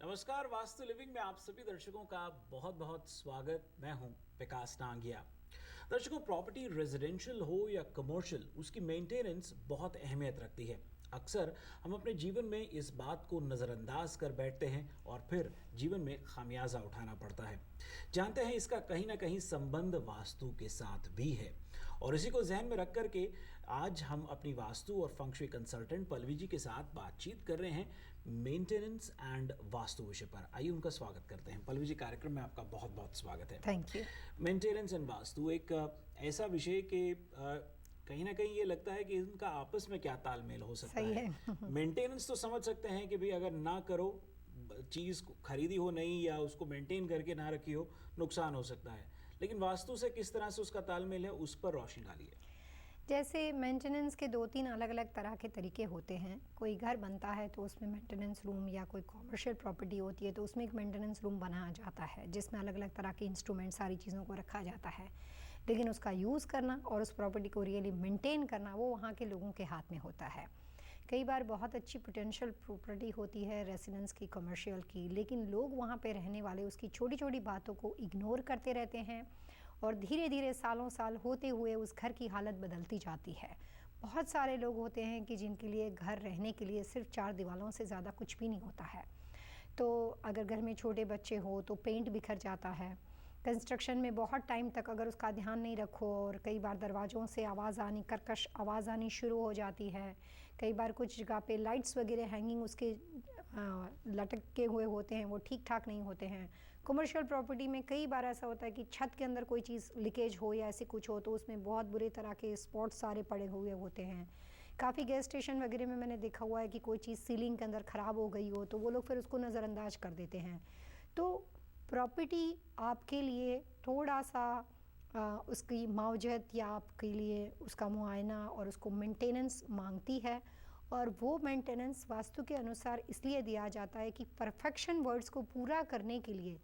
नमस्कार, वास्तु लिविंग में आप सभी दर्शकों का बहुत बहुत स्वागत। मैं हूं विकास नांगिया। दर्शकों, प्रॉपर्टी रेजिडेंशियल हो या कमर्शियल, उसकी मेंटेनेंस बहुत अहमियत रखती है। अक्सर हम अपने जीवन में इस बात को नज़रअंदाज कर बैठते हैं और फिर जीवन में खामियाजा उठाना पड़ता है। जानते हैं, इसका कहीं ना कहीं संबंध वास्तु के साथ भी है। और इसी को जहन में रख कर के आज हम अपनी वास्तु और फंग शुई कंसल्टेंट पल्लवी जी के साथ बातचीत कर रहे हैं मेंटेनेंस एंड वास्तु विषय पर। आइए उनका स्वागत करते हैं। पल्लवी जी, कार्यक्रम में आपका बहुत बहुत स्वागत है। Thank you. Maintenance and vastu एक ऐसा विषय के कहीं ना कहीं ये लगता है कि इनका आपस में क्या तालमेल हो सकता सही है। मेंटेनेंस तो समझ सकते हैं कि भाई अगर ना करो, चीज़ खरीदी हो नहीं या उसको मेंटेन करके ना रखी हो, नुकसान हो सकता है। लेकिन वास्तु से किस तरह से उसका तालमेल है, उस पर रोशनी डालिए। जैसे मेंटेनेंस के 2-3 अलग-अलग तरह के तरीके होते हैं। कोई घर बनता है तो उसमें मेंटेनेंस रूम, या कोई कॉमर्शियल प्रॉपर्टी होती है तो उसमें एक मेंटेनेंस रूम बनाया जाता है जिसमें अलग-अलग तरह के इंस्ट्रूमेंट, सारी चीज़ों को रखा जाता है। लेकिन उसका यूज़ करना और उस प्रॉपर्टी को रियली मेंटेन करना वो वहाँ के लोगों के हाथ में होता है। कई बार बहुत अच्छी पोटेंशियल प्रॉपर्टी होती है रेसिडेंस की, कमर्शियल की, लेकिन लोग वहाँ पे रहने वाले उसकी छोटी-छोटी बातों को इग्नोर करते रहते हैं और धीरे धीरे सालों साल होते हुए उस घर की हालत बदलती जाती है। बहुत सारे लोग होते हैं कि जिनके लिए घर रहने के लिए सिर्फ 4 दीवारों से ज़्यादा कुछ भी नहीं होता है। तो अगर घर में छोटे बच्चे हो तो पेंट बिखर जाता है। कंस्ट्रक्शन में बहुत टाइम तक अगर उसका ध्यान नहीं रखो और कई बार दरवाज़ों से आवाज़ आनी, कर्कश आवाज़ आनी शुरू हो जाती है। कई बार कुछ जगह पे लाइट्स वगैरह हैंगिंग उसके लटके हुए होते हैं, वो ठीक ठाक नहीं होते हैं। कमर्शियल प्रॉपर्टी में कई बार ऐसा होता है कि छत के अंदर कोई चीज़ लीकेज हो या ऐसे कुछ हो तो उसमें बहुत बुरे तरह के स्पॉट्स सारे पड़े हुए होते हैं। काफ़ी गैस स्टेशन वगैरह में मैंने देखा हुआ है कि कोई चीज़ सीलिंग के अंदर ख़राब हो गई हो तो वो लोग फिर उसको नज़रअंदाज कर देते हैं। तो प्रॉपर्टी आपके लिए थोड़ा सा उसकी मुआवजत या आपके लिए उसका मुआयना और उसको मेंटेनेंस मांगती है। और वो मेंटेनेंस वास्तु के अनुसार इसलिए दिया जाता है कि परफेक्शन वर्ड्स को पूरा करने के लिए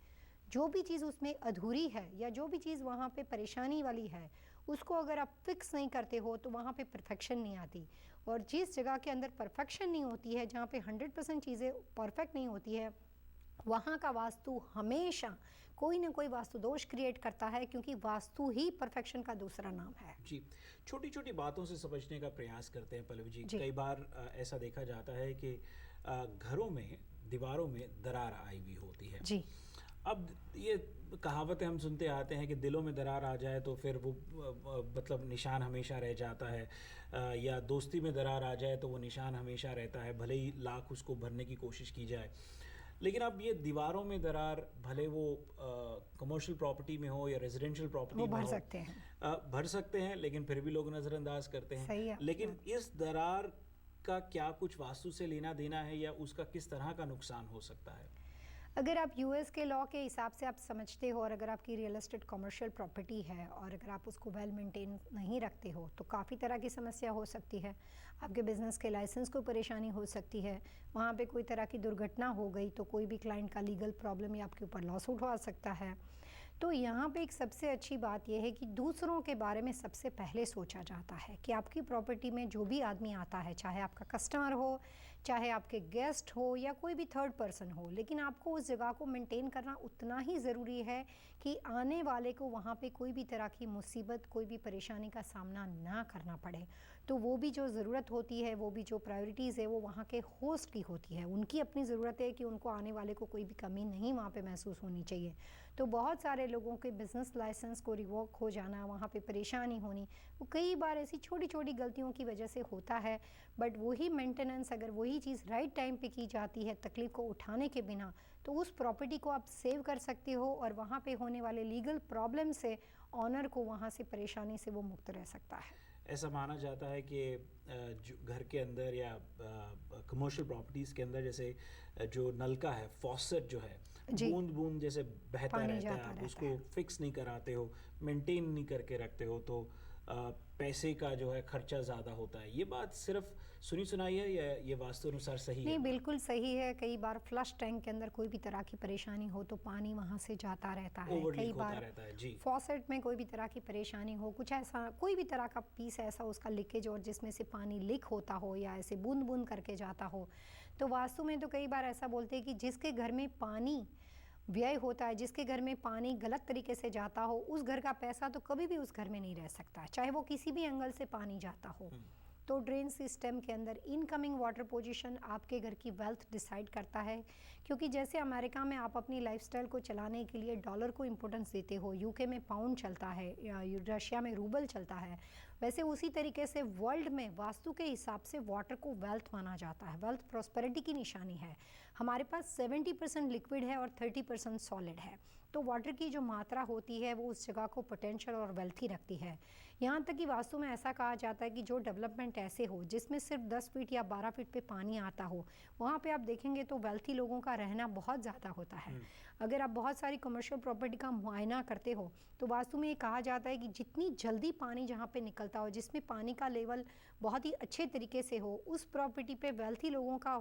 जो भी चीज़ उसमें अधूरी है या जो भी चीज़ वहाँ पे परेशानी वाली है उसको अगर आप फिक्स नहीं करते हो तो वहाँ पे परफेक्शन नहीं आती। और जिस जगह के अंदर परफेक्शन नहीं होती है, जहाँ पे 100% चीज़ें परफेक्ट नहीं होती है, वहाँ का वास्तु हमेशा कोई ना कोई वास्तु दोष क्रिएट करता है, क्योंकि वास्तु ही परफेक्शन का दूसरा नाम है। जी, छोटी छोटी बातों से समझने का प्रयास करते हैं पल्लवी जी। जी। कई बार ऐसा देखा जाता है कि घरों में दीवारों में दरार आई हुई होती है। जी। अब ये कहावतें हम सुनते आते हैं कि दिलों में दरार आ जाए तो फिर वो मतलब निशान हमेशा रह जाता है, या दोस्ती में दरार आ जाए तो वो निशान हमेशा रहता है, भले ही लाख उसको भरने की कोशिश की जाए। लेकिन अब ये दीवारों में दरार, भले वो कमर्शियल प्रॉपर्टी में हो या रेजिडेंशियल प्रॉपर्टी वो में भर हो, सकते हैं। भर सकते हैं, लेकिन फिर भी लोग नज़रअंदाज करते हैं। सही है। लेकिन इस दरार का क्या कुछ वास्तु से लेना देना है, या उसका किस तरह का नुकसान हो सकता है? अगर आप यूएस के लॉ के हिसाब से आप समझते हो और अगर आपकी रियल एस्टेट कमर्शियल प्रॉपर्टी है और अगर आप उसको वेल मेंटेन नहीं रखते हो तो काफ़ी तरह की समस्या हो सकती है। आपके बिजनेस के लाइसेंस को परेशानी हो सकती है। वहाँ पे कोई तरह की दुर्घटना हो गई तो कोई भी क्लाइंट का लीगल प्रॉब्लम या आपके ऊपर लॉस उठा सकता है। तो यहाँ पे एक सबसे अच्छी बात यह है कि दूसरों के बारे में सबसे पहले सोचा जाता है कि आपकी प्रॉपर्टी में जो भी आदमी आता है, चाहे आपका कस्टमर हो, चाहे आपके गेस्ट हो या कोई भी थर्ड पर्सन हो, लेकिन आपको उस जगह को मेंटेन करना उतना ही ज़रूरी है कि आने वाले को वहाँ पे कोई भी तरह की मुसीबत, कोई भी परेशानी का सामना ना करना पड़े। तो वो भी जो ज़रूरत होती है, वो भी जो प्रायोरिटीज़ है वो वहाँ के होस्ट की होती है। उनकी अपनी ज़रूरत है कि उनको आने वाले को कोई भी कमी नहीं वहाँ पे महसूस होनी चाहिए। तो बहुत सारे लोगों के बिजनेस लाइसेंस को रिवोक हो जाना, वहाँ पे परेशानी होनी, वो कई बार ऐसी छोटी छोटी गलतियों की वजह से होता है। बट वही मेंटेनेंस अगर वही चीज़ राइट टाइम पे की जाती है, तकलीफ को उठाने के बिना, तो उस प्रॉपर्टी को आप सेव कर सकते हो और वहाँ पे होने वाले लीगल प्रॉब्लम से ऑनर को वहाँ से परेशानी से वो मुक्त रह सकता है। ऐसा माना जाता है कि जो घर के अंदर या कमर्शियल प्रॉपर्टीज़ के अंदर जैसे जो नलका है, फॉसेट जो है, बूंद बूंद जैसे बहता रहता है, आप उसको फिक्स नहीं कराते हो, मेंटेन नहीं करके रखते हो, तो पैसे का जो है खर्चा ज़्यादा होता है, ये बात सिर्फ सुनी सुनाई है या ये वास्तु अनुसार सही नहीं, है? बिल्कुल सही है। कई बार फ्लश टैंक के अंदर कोई भी तरह की परेशानी हो तो पानी वहाँ से जाता रहता है। ओवर कई लीक होता बार रहता है जी। फॉसेट में कोई भी तरह की परेशानी हो, कुछ ऐसा कोई भी तरह का पीस ऐसा उसका लीकेज और जिसमें से पानी लीक होता हो या ऐसे बूंद-बूंद करके जाता हो, तो वास्तु में तो कई बार ऐसा बोलते हैं कि जिसके घर में पानी व्यय होता है, जिसके घर में पानी गलत तरीके से जाता हो, उस घर का पैसा तो कभी भी उस घर में नहीं रह सकता, चाहे वो किसी भी एंगल से पानी जाता हो। तो ड्रेन सिस्टम के अंदर इनकमिंग वाटर पोजीशन आपके घर की वेल्थ डिसाइड करता है, क्योंकि जैसे अमेरिका में आप अपनी लाइफस्टाइल को चलाने के लिए डॉलर को इम्पोर्टेंस देते हो, यूके में पाउंड चलता है या रशिया में रूबल चलता है, वैसे उसी तरीके से वर्ल्ड में वास्तु के हिसाब से वाटर को वेल्थ माना जाता है। वेल्थ प्रॉस्पेरिटी की निशानी है। हमारे पास 70% लिक्विड है और 30% सॉलिड है, तो वाटर की जो मात्रा होती है वो उस जगह को पोटेंशियल और वेल्थी रखती है। यहाँ तक कि वास्तु में ऐसा कहा जाता है कि जो डेवलपमेंट ऐसे हो जिसमें सिर्फ 10 फीट या 12 फीट पे पानी आता हो, वहाँ पे आप देखेंगे तो वेल्थी लोगों का रहना बहुत ज़्यादा होता है। अगर आप बहुत सारी कमर्शियल प्रॉपर्टी का मुआयना करते हो तो वास्तु में ये कहा जाता है कि जितनी जल्दी पानी जहाँ पे निकलता हो, जिसमें पानी का लेवल बहुत ही अच्छे तरीके से हो, उस प्रॉपर्टी पे वेल्थी लोगों का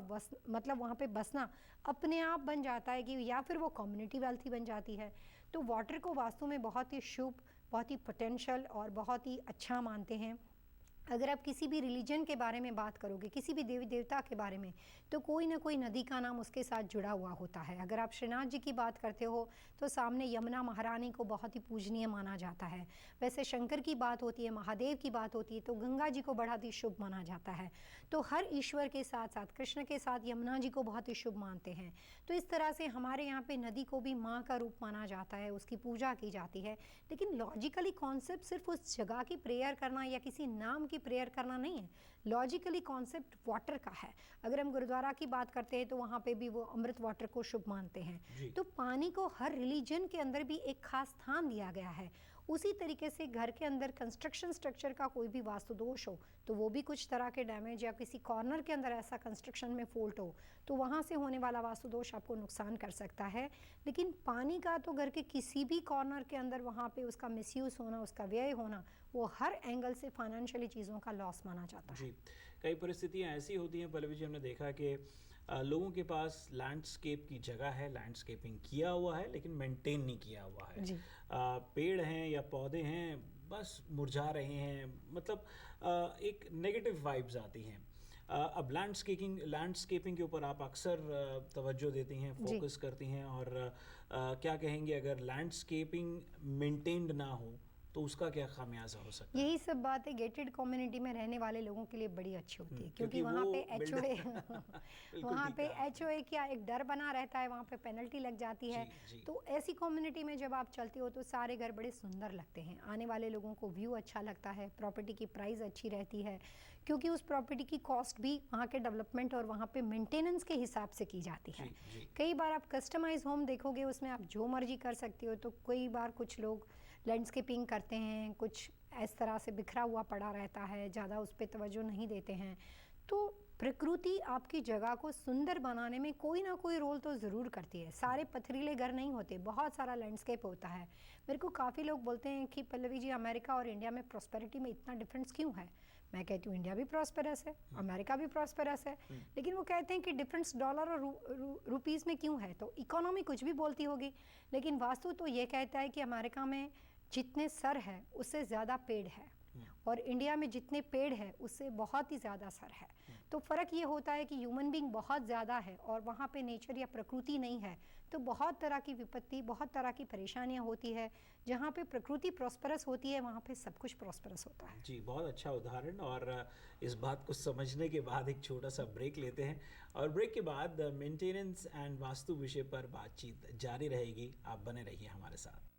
मतलब वहाँ पे बसना अपने आप बन जाता है कि या फिर वो कम्युनिटी वेल्थी बन जाती है। तो वाटर को वास्तु में बहुत ही शुभ, बहुत ही पोटेंशियल और बहुत ही अच्छा मानते हैं। अगर आप किसी भी रिलीजन के बारे में बात करोगे, किसी भी देवी देवता के बारे में, तो कोई ना कोई नदी का नाम उसके साथ जुड़ा हुआ होता है। अगर आप श्रीनाथ जी की बात करते हो तो सामने यमुना महारानी को बहुत ही पूजनीय माना जाता है। वैसे शंकर की बात होती है, महादेव की बात होती है तो गंगा जी को बहुत ही शुभ माना जाता है। तो हर ईश्वर के साथ साथ कृष्ण के साथ यमुना जी को बहुत ही शुभ मानते हैं। तो इस तरह से हमारे यहाँ पे नदी को भी माँ का रूप माना जाता है, उसकी पूजा की जाती है। लेकिन लॉजिकली कॉन्सेप्ट सिर्फ उस जगह की प्रेयर करना या किसी नाम की प्रेयर करना नहीं है। लॉजिकली कॉन्सेप्ट वाटर का है। अगर हम गुरुद्वारा की बात करते हैं तो वहाँ पे भी वो अमृत वाटर को शुभ मानते हैं। तो पानी को हर रिलीजन के अंदर भी एक खास स्थान दिया गया है। उसी तरीके से घर के अंदर कंस्ट्रक्शन स्ट्रक्चर का कोई भी वास्तु दोष हो तो वो भी कुछ तरह के डैमेज या किसी कॉर्नर के अंदर ऐसा कंस्ट्रक्शन में फॉल्ट हो तो वहाँ से होने वाला वास्तु दोष आपको नुकसान कर सकता है। लेकिन पानी का तो घर के किसी भी कॉर्नर के अंदर वहाँ पे उसका मिसयूज़ होना, उसका व्यय होना, वो हर एंगल से फाइनेंशियली चीज़ों का लॉस माना जाता है। जी, कई परिस्थितियाँ ऐसी होती हैं पल्लवी जी, हमने देखा कि लोगों के पास लैंडस्केप की जगह है, लैंडस्केपिंग किया हुआ है लेकिन मेंटेन नहीं किया हुआ है। पेड़ हैं या पौधे हैं बस मुरझा रहे हैं, मतलब एक नेगेटिव वाइब्स आती हैं। अब लैंडस्केपिंग के ऊपर आप अक्सर तवज्जो देती हैं, फोकस करती हैं और क्या कहेंगे अगर लैंडस्केपिंग मेंटेन्ड ना हो तो उसका क्या खामियाजा हो सकता है? यही सब बातें गेटेड कम्युनिटी में रहने वाले लोगों के लिए बड़ी अच्छी होती है, क्योंकि वहाँ पे एचओए क्या एक डर बना रहता है, वहाँ पे पेनल्टी लग जाती है। तो ऐसी कम्युनिटी में जब आप चलते हो तो सारे घर बड़े सुंदर लगते हैं, आने वाले लोगों को व्यू अच्छा लगता है, प्रॉपर्टी की प्राइस अच्छी रहती है, क्योंकि उस प्रॉपर्टी की कॉस्ट भी वहाँ के डेवलपमेंट और वहाँ पे मेंटेनेंस के हिसाब से की जाती है। कई बार आप कस्टमाइज होम देखोगे, उसमें आप जो मर्जी कर सकते हो। तो कई बार कुछ लोग लैंडस्केपिंग करते हैं, कुछ इस तरह से बिखरा हुआ पड़ा रहता है, ज़्यादा उस पर तवज्जो नहीं देते हैं। तो प्रकृति आपकी जगह को सुंदर बनाने में कोई ना कोई रोल तो ज़रूर करती है। सारे पथरीले घर नहीं होते, बहुत सारा लैंडस्केप होता है। मेरे को काफ़ी लोग बोलते हैं कि पल्लवी जी अमेरिका और इंडिया में प्रॉस्पेरिटी में इतना डिफरेंस क्यों है? मैं कहती हूँ इंडिया भी प्रॉस्पेरस है, अमेरिका भी प्रॉस्पेरस है, लेकिन वो कहते हैं कि डिफरेंस डॉलर और रुपीज़ में क्यों है? तो इकोनॉमी कुछ भी बोलती होगी, लेकिन वास्तु तो ये कहता है कि अमेरिका में जितने सर है उससे ज़्यादा पेड़ है और इंडिया में जितने पेड़ है उससे बहुत ही ज़्यादा सर है। तो फ़र्क ये होता है कि ह्यूमन बीइंग बहुत ज़्यादा है और वहाँ पे नेचर या प्रकृति नहीं है, तो बहुत तरह की विपत्ति, बहुत तरह की परेशानियाँ होती है। जहाँ पे प्रकृति प्रॉस्परस होती है वहाँ पे सब कुछ प्रॉस्परस होता है। जी, बहुत अच्छा उदाहरण। और इस बात को समझने के बाद एक छोटा सा ब्रेक लेते हैं और ब्रेक के बाद मेंटेनेंस एंड वास्तु विषय पर बातचीत जारी रहेगी। आप बने रहिए हमारे साथ।